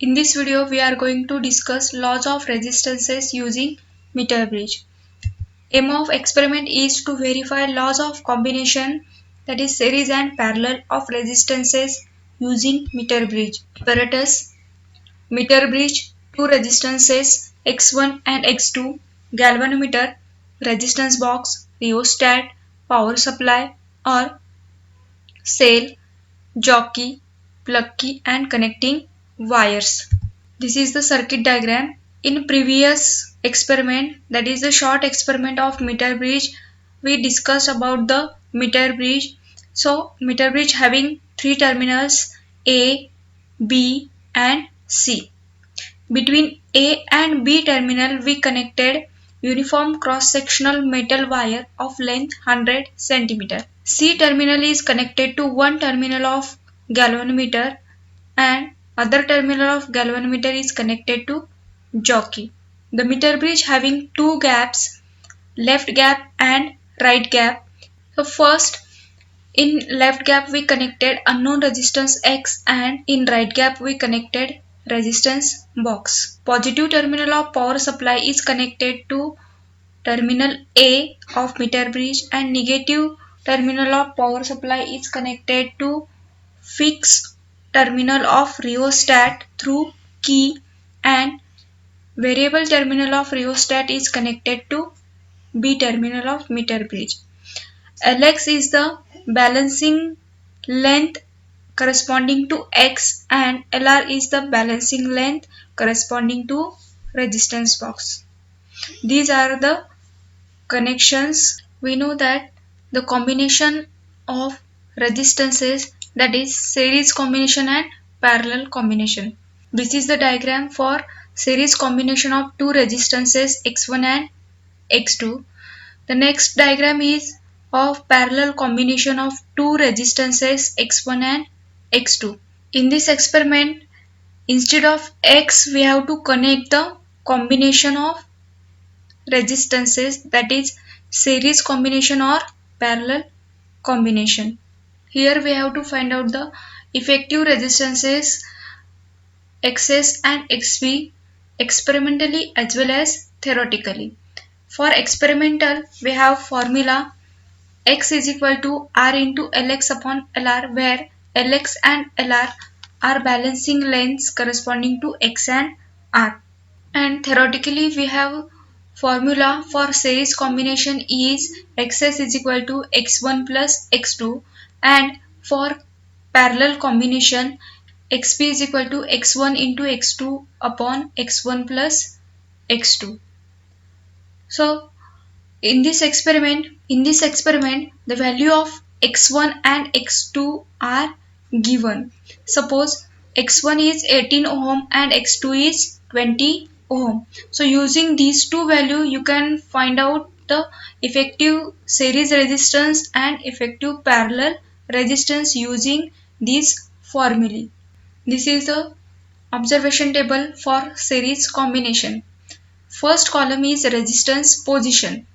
In this video, we are going to discuss laws of resistances using meter bridge. Aim of experiment is to verify laws of combination, that is series and parallel of resistances using meter bridge. Apparatus: meter bridge, two resistances X1 and X2, galvanometer, resistance box, rheostat, power supply or cell, jockey, plug key and connecting wires. This is the circuit diagram. In previous experiment, that is the short experiment of meter bridge, we discussed about the meter bridge. So meter bridge having three terminals A, B and C. Between A and B terminal we connected uniform cross-sectional metal wire of length 100 cm. C terminal is connected to one terminal of galvanometer and other terminal of galvanometer is connected to jockey. The meter bridge having two gaps, left gap and right gap. So first, in left gap we connected unknown resistance X and in right gap we connected resistance box. Positive terminal of power supply is connected to terminal A of meter bridge and negative terminal of power supply is connected to fixed terminal of rheostat through key and variable terminal of rheostat is connected to B terminal of meter bridge. Lx is the balancing length corresponding to X and Lr is the balancing length corresponding to resistance box. These are the connections. We know that the combination of resistances, that is series combination and parallel combination. This is the diagram for series combination of two resistances X1 and X2. The next diagram is of parallel combination of two resistances X1 and X2. In this experiment, instead of X we have to connect the combination of resistances, that is series combination or parallel combination. Here we have to find out the effective resistances Xs and Xp experimentally as well as theoretically. For experimental, we have formula X is equal to R into Lx upon Lr, where Lx and Lr are balancing lengths corresponding to X and R. And theoretically, we have formula for series combination is Xs is equal to X1 plus X2, and for parallel combination Xp is equal to X1 into X2 upon X1 plus X2. So in this experiment, the value of X1 and X2 are given. Suppose X1 is 18 ohm and X2 is 20 ohm. So using these two values, you can find out the effective series resistance and effective parallel resistance using these formulae. This is the observation table for series combination. First column is resistance position.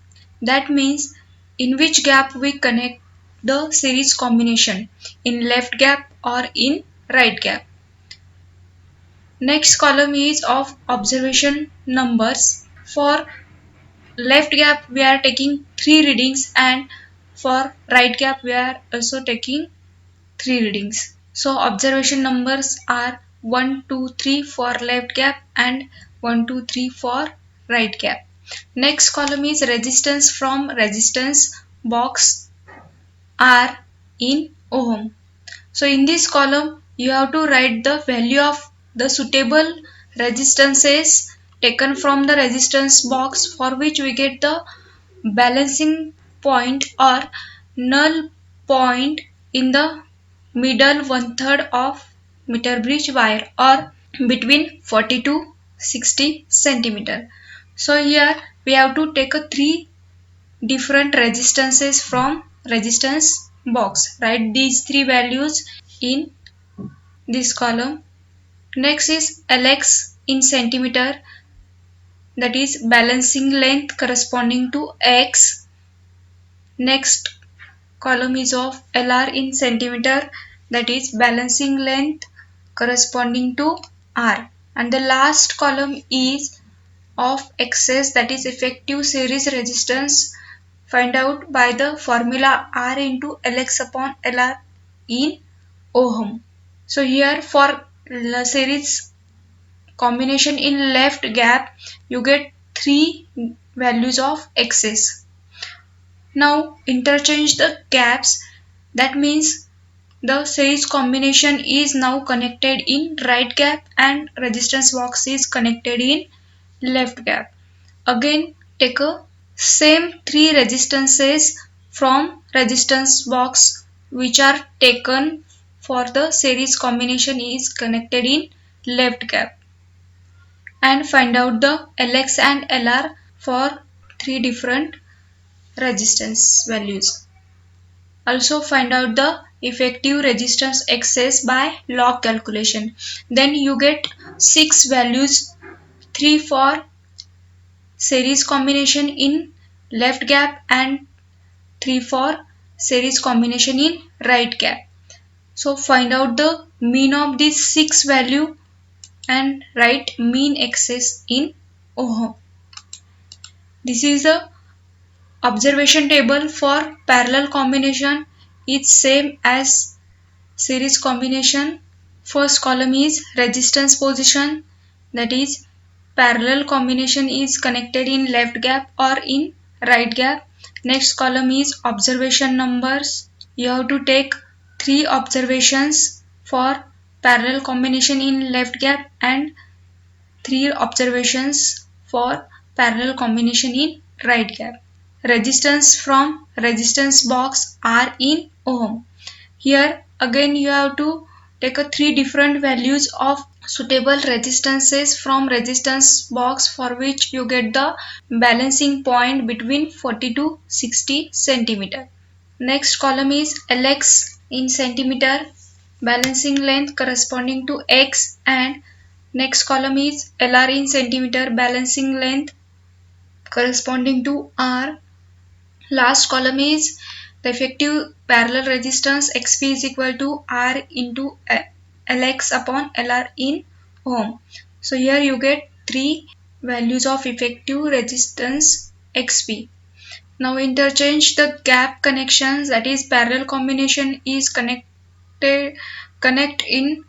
That means in which gap we connect the series combination, in left gap or in right gap. Next column is of observation numbers. For left gap we are taking 3 readings and for right gap we are also taking 3 readings. So observation numbers are 1, 2, 3 for left gap and 1, 2, 3 for right gap. Next column is resistance from resistance box R in ohm. So in this column you have to write the value of the suitable resistances taken from the resistance box for which we get the balancing point or null point in the middle 1/3 of meter bridge wire or between 40 to 60 centimeter. So here we have to take a 3 different resistances from resistance box. Write these 3 values in this column. Next is Lx in centimeter, that is balancing length corresponding to X. Next column is of Lr in centimeter, that is balancing length corresponding to R. and the last column is of excess, that is effective series resistance, find out by the formula R into Lx upon Lr in ohm. So here for series combination in left gap you get 3 values of excess. Now interchange the gaps, that means the series combination is now connected in right gap and resistance box is connected in left gap. Again take a same 3 resistances from resistance box which are taken for the series combination is connected in left gap, and find out the Lx and Lr for 3 different resistance values. Also find out the effective resistance excess by log calculation. Then you get 6 values, 3 for series combination in left gap and 3 for series combination in right gap. So find out the mean of these 6 value and write mean excess in ohm. This is the observation table for parallel combination. It's same as series combination. First column is resistance position, that is parallel combination is connected in left gap or in right gap. Next column is observation numbers. You have to take 3 observations for parallel combination in left gap and 3 observations for parallel combination in right gap. Resistance from resistance box are in ohm. Here again you have to take a 3 different values of suitable resistances from resistance box for which you get the balancing point between 40 to 60 centimeter. Next column is Lx in centimeter, balancing length corresponding to x, and next column is Lr in centimeter, balancing length corresponding to r. Last column is the effective parallel resistance Xp is equal to R into Lx upon Lr in ohm. So here you get 3 values of effective resistance Xp. Now interchange the gap connections, that is parallel combination is connect in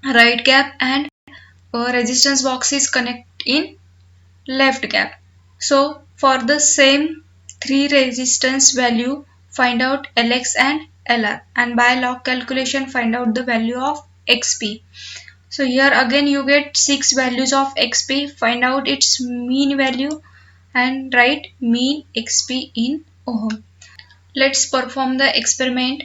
right gap and resistance box is connect in left gap. So for the same 3 resistance value find out Lx and Lr, and by log calculation find out the value of Xp. So here again you get 6 values of Xp, find out its mean value and write mean Xp in ohm. Let's perform the experiment.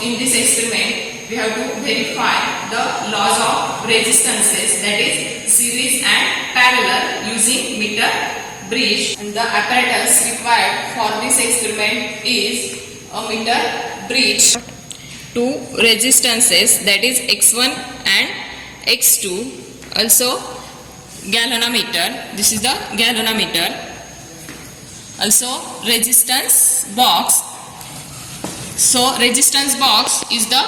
In this experiment, we have to verify the laws of resistances, that is series and parallel, using meter bridge. And the apparatus required for this experiment is a meter bridge. Two resistances, that is X1 and X2. Also galvanometer. This is the galvanometer. Also resistance box. So resistance box is the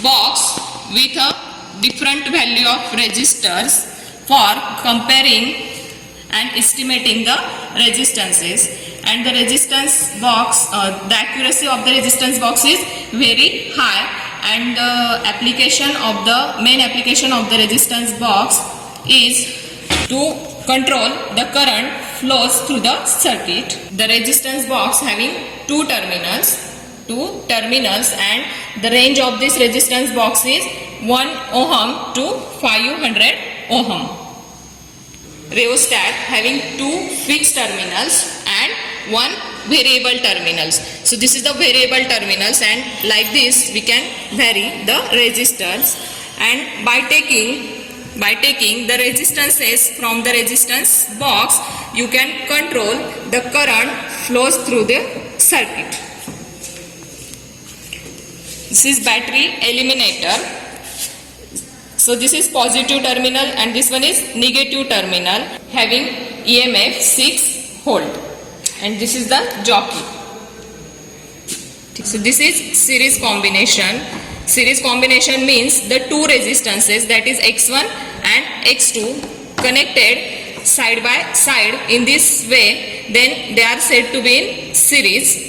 box with a different value of resistors for comparing and estimating the resistances. And the resistance box, the accuracy of the resistance box is very high, and the main application of the resistance box is to control the current flows through the circuit. The resistance box having two terminals, and the range of this resistance box is 1 ohm to 500 ohm. Rheostat having two fixed terminals and one variable terminals. So this is the variable terminals, and like this we can vary the resistors, and by taking the resistances from the resistance box you can control the current flows through the circuit. This is battery eliminator. So this is positive terminal and this one is negative terminal, having EMF 6 volt, and this is the jockey. So this is series combination. Series combination means the two resistances, that is X1 and X2 connected side by side in this way, then they are said to be in series.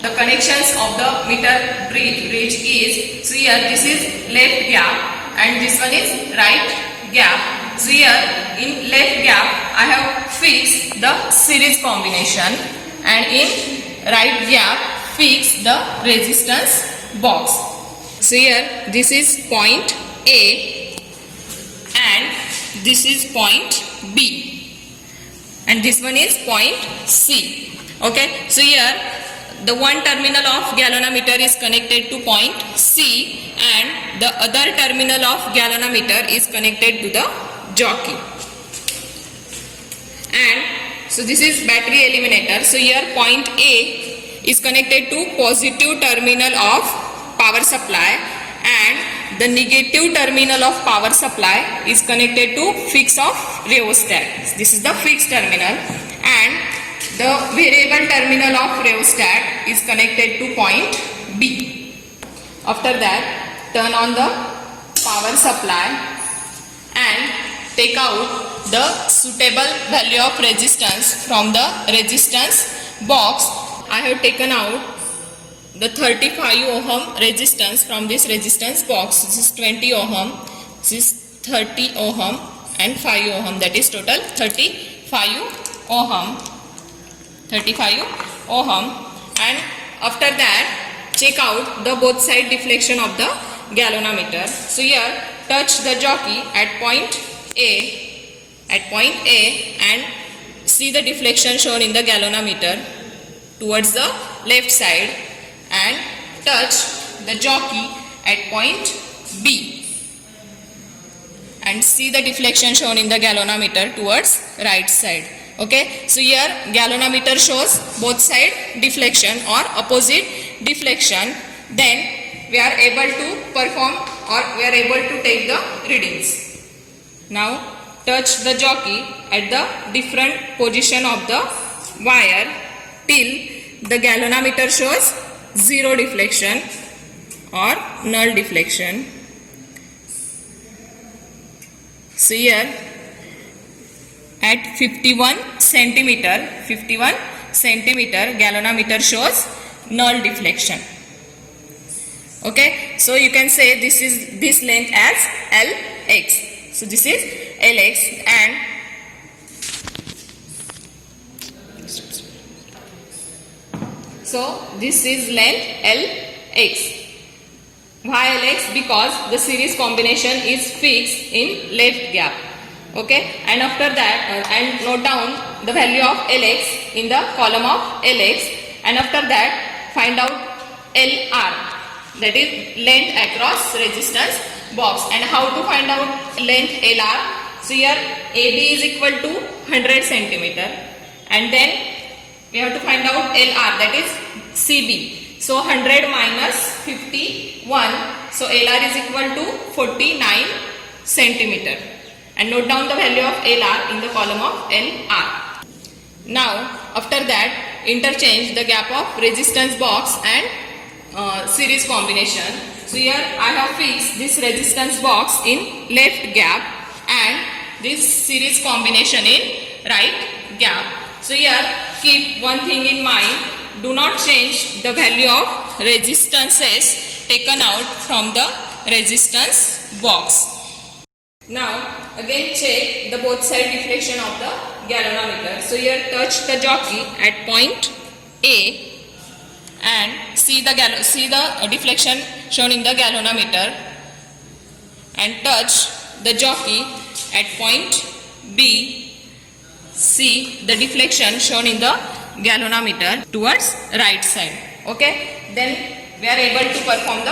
The connections of the meter bridge is, so here this is left gap and this one is right gap. So here in left gap I have fixed the series combination and in right gap fix the resistance box. So here this is point A and this is point B and this one is point C. Okay, so here the one terminal of galvanometer is connected to point C and the other terminal of galvanometer is connected to the jockey. And so this is battery eliminator. So here point A is connected to positive terminal of power supply and the negative terminal of power supply is connected to fix of rheostat. This is the fixed terminal and the variable terminal of rheostat is connected to point B. After that, turn on the power supply and take out the suitable value of resistance from the resistance box. I have taken out the 35 ohm resistance from this resistance box. This is 20 ohm, this is 30 ohm and 5 ohm, that is total 35 ohm. 35 ohm. And after that check out the both side deflection of the galvanometer. So here touch the jockey at point A and see the deflection shown in the galvanometer towards the left side and touch the jockey at point B and see the deflection shown in the galvanometer towards right side. Okay, so here galvanometer shows both side deflection or opposite deflection. Then we are able to perform or we are able to take the readings. Now touch the jockey at the different position of the wire till the galvanometer shows zero deflection or null deflection. So here at 51 centimeter galvanometer shows null deflection. Okay, so you can say this is this length as Lx. So this is Lx and so this is length Lx. Why Lx? Because the series combination is fixed in left gap. Okay, and after that and note down the value of Lx in the column of Lx and after that find out Lr, that is length across resistance box. And how to find out length Lr? So here AB is equal to 100 centimeter and then we have to find out Lr, that is CB. So 100 minus 51, so Lr is equal to 49 centimeter. And note down the value of Lr in the column of Lr. Now after that interchange the gap of resistance box and series combination. So here I have fixed this resistance box in left gap and this series combination in right gap. So here keep one thing in mind, do not change the value of resistances taken out from the resistance box. Now again check the both side deflection of the galvanometer. So here touch the jockey at point A and see the deflection shown in the galvanometer and touch the jockey at point B. See the deflection shown in the galvanometer towards right side. Okay, then we are able to perform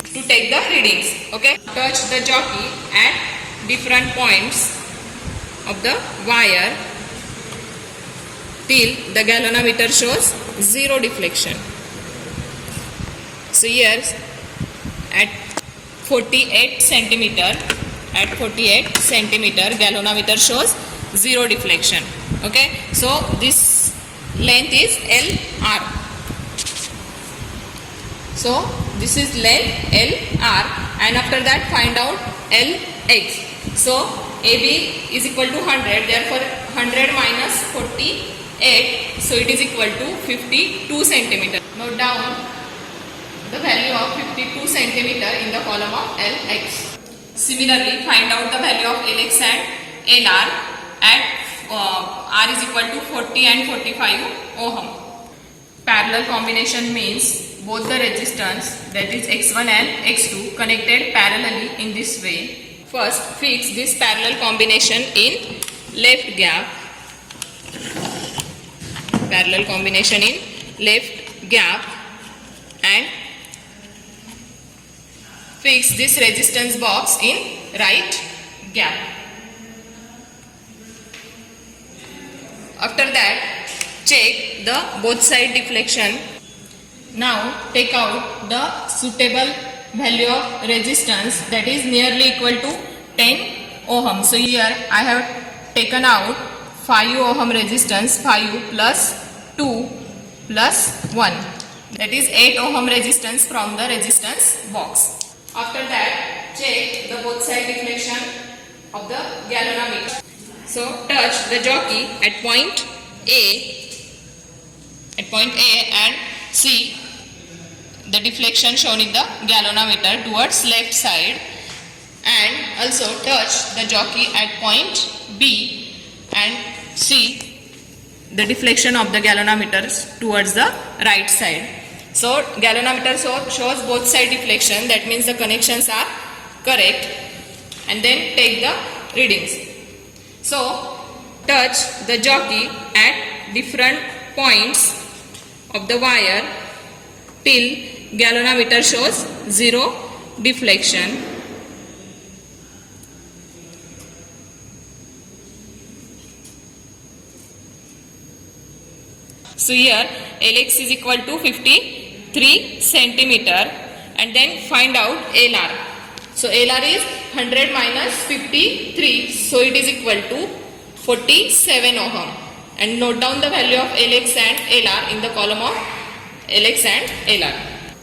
to take the readings. Okay, touch the jockey at different points of the wire till the galvanometer shows zero deflection. So here at 48 centimeter galvanometer shows zero deflection. Okay, so this length is Lr. So this is length Lr and after that find out Lx. So AB is equal to 100, therefore 100 minus 48, so it is equal to 52 centimeter. Note down the value of 52 centimeter in the column of LX. Similarly, find out the value of Lx and Lr at R is equal to 40 and 45 ohm. Parallel combination means both the resistance, that is X1 and X2, connected parallelly in this way. First, fix this parallel combination in left gap. Parallel combination in left gap, and fix this resistance box in right gap. After that, check the both side deflection. Now take out the suitable value of resistance, that is nearly equal to 10 ohm. So here I have taken out 5 ohm resistance, 5 plus 2 plus 1, that is 8 ohm resistance from the resistance box. After that, check the both side deflection of the galvanometer. So touch the jockey at point A and see the deflection shown in the galvanometer towards left side, and also touch the jockey at point B and see the deflection of the galvanometers towards the right side. So galvanometer shows both side deflection, that means the connections are correct, and then take the readings. So touch the jockey at different points of the wire till galvanometer shows 0 deflection. So here Lx is equal to 53 centimeter, and then find out Lr. So Lr is 100 minus 53, so it is equal to 47 ohm. And note down the value of Lx and Lr in the column of Lx and Lr.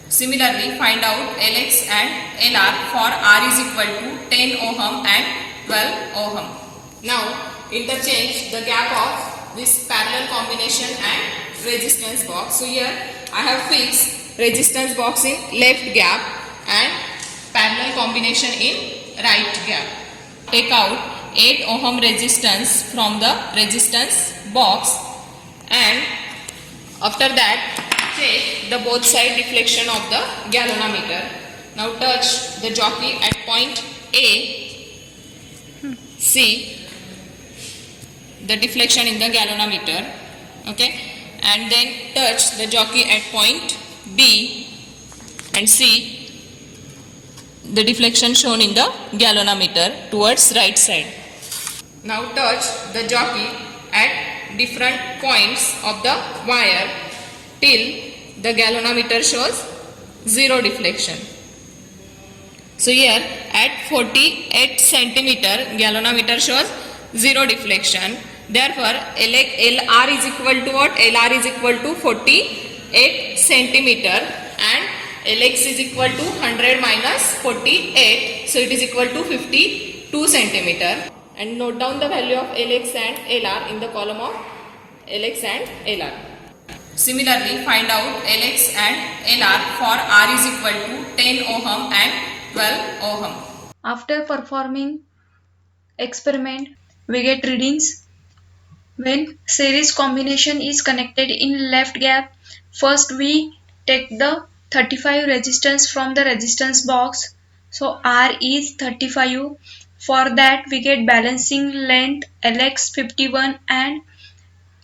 Similarly, find out Lx and Lr for R is equal to 10 ohm and 12 ohm. Now interchange the gap of this parallel combination and resistance box. So here I have fixed resistance box in left gap and parallel combination in right gap. Take out 8 ohm resistance from the resistance box, and after that check the both side deflection of the galvanometer. Now touch the jockey at point A, see the deflection in the galvanometer, okay, and then touch the jockey at point B and see the deflection shown in the galvanometer towards right side. Now touch the jockey at different points of the wire till the galvanometer shows 0 deflection. So here at 48 centimeter galvanometer shows 0 deflection. Therefore Lr is equal to what? Lr is equal to 48 centimeter, and Lx is equal to 100 minus 48, so it is equal to 52 centimeter. And note down the value of Lx and Lr in the column of Lx and Lr. Similarly, find out Lx and Lr for R is equal to 10 ohm and 12 ohm. After performing experiment, we get readings. When series combination is connected in left gap, first we take the 35 resistance from the resistance box. So R is 35. For that we get balancing length Lx 51 and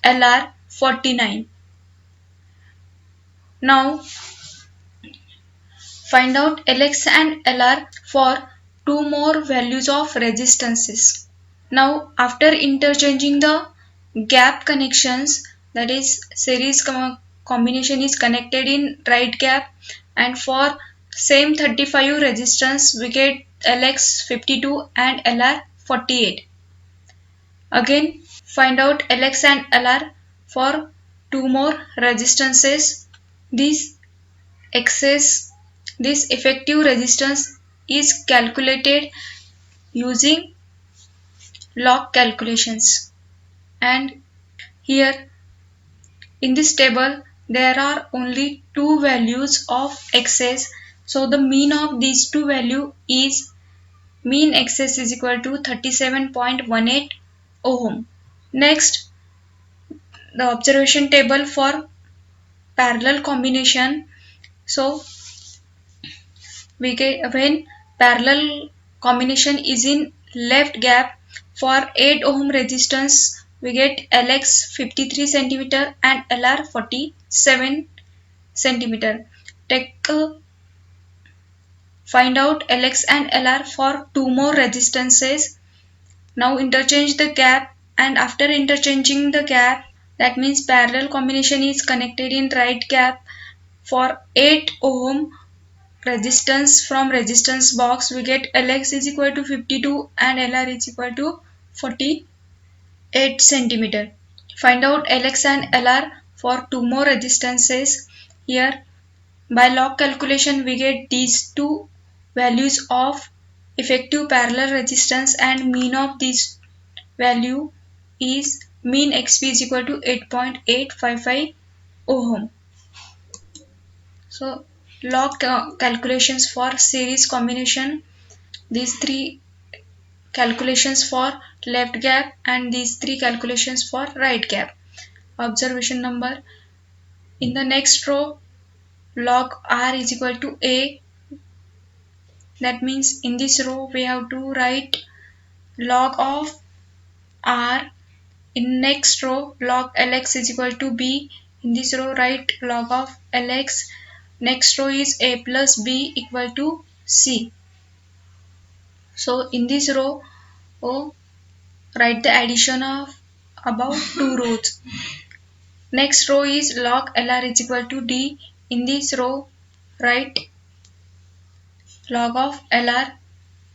Lr 49. Now find out Lx and Lr for two more values of resistances. Now after interchanging the gap connections, that is series combination is connected in right gap, and for same 35 resistance we get Lx 52 and Lr 48. Again find out Lx and Lr for two more resistances. This effective resistance is calculated using log calculations. And here in this table there are only two values of x's. So the mean of these two value is mean x's is equal to 37.18 ohm. Next, the observation table for parallel combination. So we get when parallel combination is in left gap for 8 ohm resistance we get Lx 53 centimeter and Lr 47 centimeter. Take find out Lx and Lr for two more resistances. Now interchange the gap, and after interchanging the gap, that means parallel combination is connected in right gap for 8 ohm resistance. From resistance box we get Lx is equal to 52 and Lr is equal to 48 centimeter. Find out Lx and Lr for two more resistances. Here by log calculation we get these two values of effective parallel resistance, and mean of this value is mean xp is equal to 8.855 ohm. So log calculations for series combination, these three calculations for left gap and these three calculations for right gap. Observation number, in the next row log r is equal to a, that means in this row we have to write log of r. In next row log lx is equal to b, in this row write log of lx. Next row is a plus b equal to c. So in this row, oh, write the addition of above two rows. Next row is log lr is equal to d. In this row, write log of lr.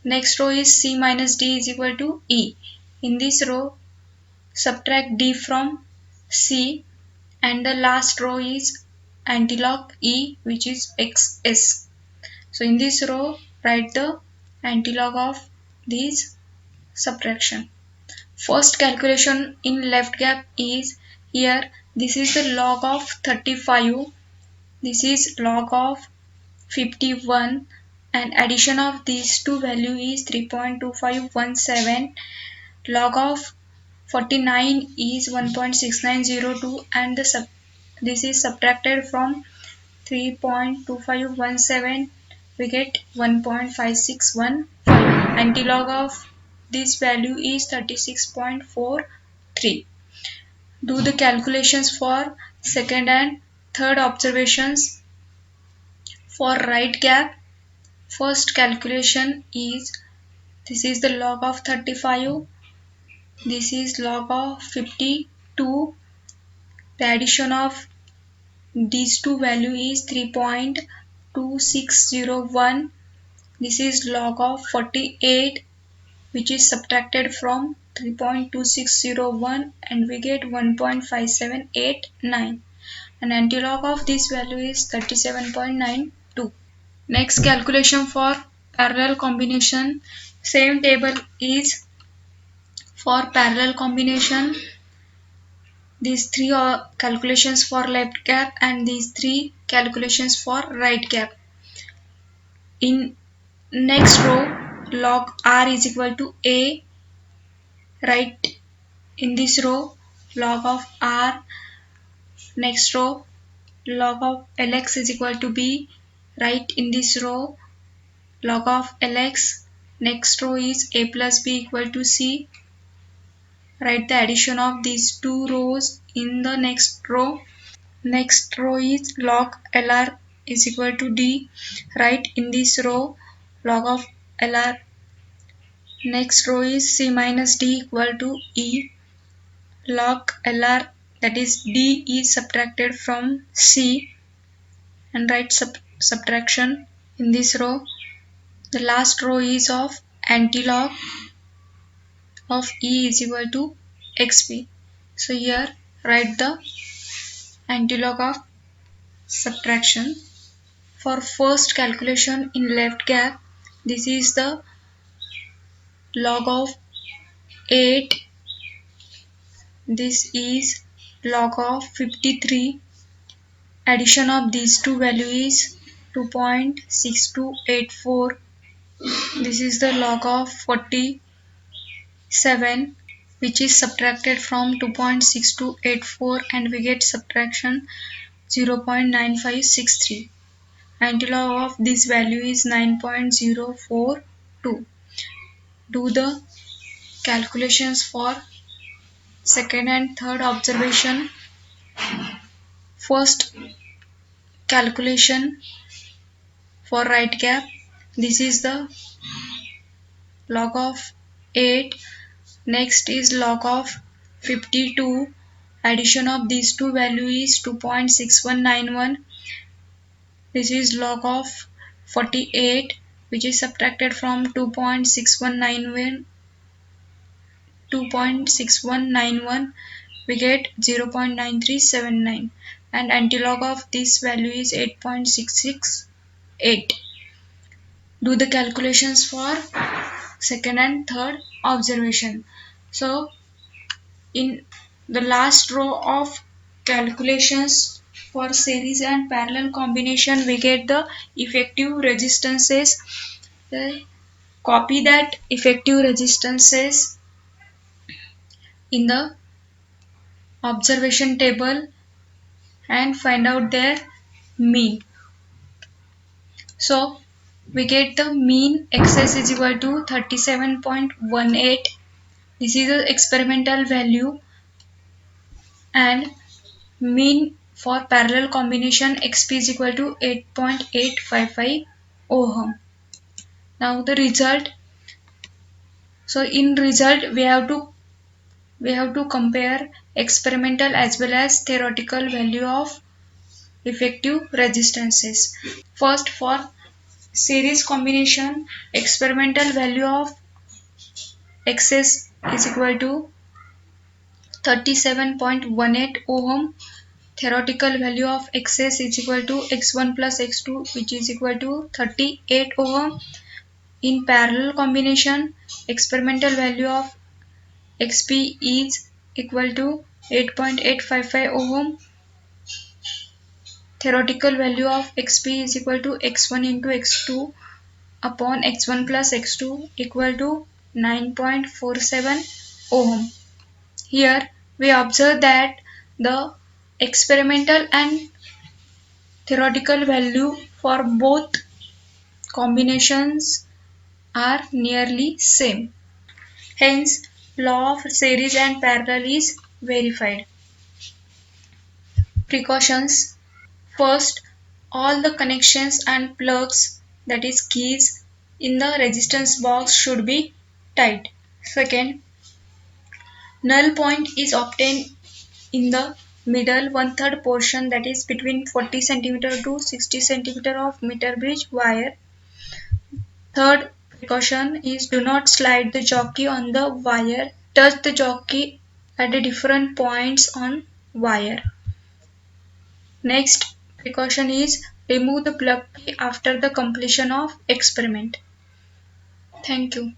Next row is c minus d is equal to e. In this row, subtract d from c, and the last row is antilog e, which is xs. So in this row, write the antilog of these subtraction. First calculation in left gap is here. This is the log of 35. This is log of 51, and addition of these two value is 3.2517. Log of 49 is 1.6902, and this is subtracted from 3.2517, we get 1.5615. Antilog of this value is 36.43. Do the calculations for second and third observations. For right gap, first calculation is, this is the log of 35, this is log of 52. The addition of these two value is 3.2601. This is log of 48, which is subtracted from 3.2601, and we get 1.5789, and antilog of this value is 37.92. Next calculation for parallel combination. Same table is for parallel combination. These three are calculations for left gap and these three calculations for right gap. In next row log r is equal to a, right in this row log of r. Next row log of lx is equal to b, right in this row log of lx. Next row is a plus b equal to c, write the addition of these two rows in the next row. Next row is log lr is equal to d, right in this row log of lr. Next row is c minus d equal to e, log lr, that is d is subtracted from c, and write subtraction in this row. The last row is of antilog of e is equal to xp. So here write the antilog of subtraction. For first calculation in left gap, this is the log of 8. This is log of 53. Addition of these two values is 2.6284. This is the log of 47, which is subtracted from 2.6284, and we get subtraction 0.9563. Antilog of this value is 9.042. Do the calculations for second and third observation. First calculation for right gap. This is the log of 8. Next is log of 52. Addition of these two values is 2.6191. This is log of 48, which is subtracted from 2.6191. We get 0.9379, and antilog of this value is 8.668. Do the calculations for second and third observation. So in the last row of calculations for series and parallel combination, we get the effective resistances. Copy that effective resistances in the observation table and find out their mean. So we get the mean XS is equal to 37.18. This is the experimental value, and mean for parallel combination XP is equal to 8.855 ohm. Now the result. So in result we have to compare experimental as well as theoretical value of effective resistances. First, for series combination, experimental value of XS is equal to 37.18 ohm. Theoretical value of XS is equal to x1 plus x2, which is equal to 38 ohm. In parallel combination, experimental value of XP is equal to 8.855 ohm. Theoretical value of XP is equal to x1 into x2 upon x1 plus x2 equal to 9.47 ohm. Here we observe that the experimental and theoretical value for both combinations are nearly same. Hence, law of series and parallel is verified. Precautions. First, all the connections and plugs, that is keys, in the resistance box should be tight. Second, null point is obtained in the middle 1/3 portion, that is between 40 cm to 60 cm of meter bridge wire. Third precaution is do not slide the jockey on the wire. Touch the jockey at the different points on wire. Next precaution is remove the plug key after the completion of experiment. Thank you.